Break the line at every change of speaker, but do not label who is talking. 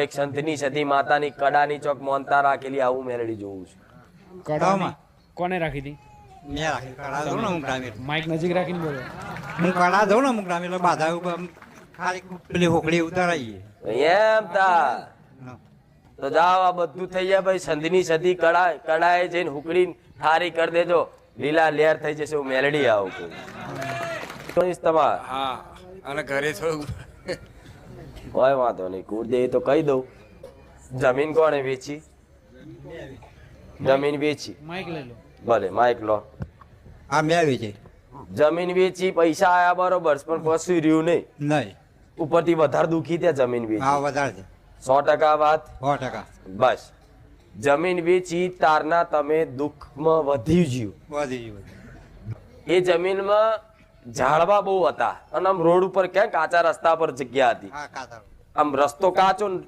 એક સંતની સતી માતાની કડાની ચોક મોનતા રાખેલી આવું મેલડી જોવું છું.
કડામાં
કોને રાખી હતી?
મેં રાખી કડા દઉં ને અમુક ટાઈમે
માઇક નજીક રાખીને બોલો.
હું કડા દઉં ને અમુક ટાઈમે એટલે બાધા ઉપર ખાલી પેલી હોકડી ઉતારાઈએ
એમ તા તો જાઓ આ બધું થઈ જાય ભાઈ. સંધની સતી કડાએ જઈને હુકડી ઠારી કરી દેજો, લીલા લેર થઈ જશે. હું મેલડી આવું તમારે
હા અને ઘરે થોડું
કોઈ વાંધો નહીં. કુળદે તો કહી દઉં. જમીન કોણે વેચી? જમીન વેચી.
માઇક લઈ લો.
ભલે માઇક લો.
આ મેં આવી છે
જમીન વેચી, પૈસા આયા બરોબર, પણ કશું રહ્યું નહીં.
નહીં
ઉપરથી વધારે દુખી ત્યાં જમીન
હા
વેચી.
વધારે છે
100% વાત.
100%
બસ જમીન વેચી તારના તમે દુઃખમાં વધી ગયું.
વધી ગયું
એ જમીનમાં ઝાડવા બહુ હતા અને આમ રોડ ઉપર ક્યાં કાચા રસ્તા પર જગ્યા હતી.
હા કાતર
આમ રસ્તો કાચો ને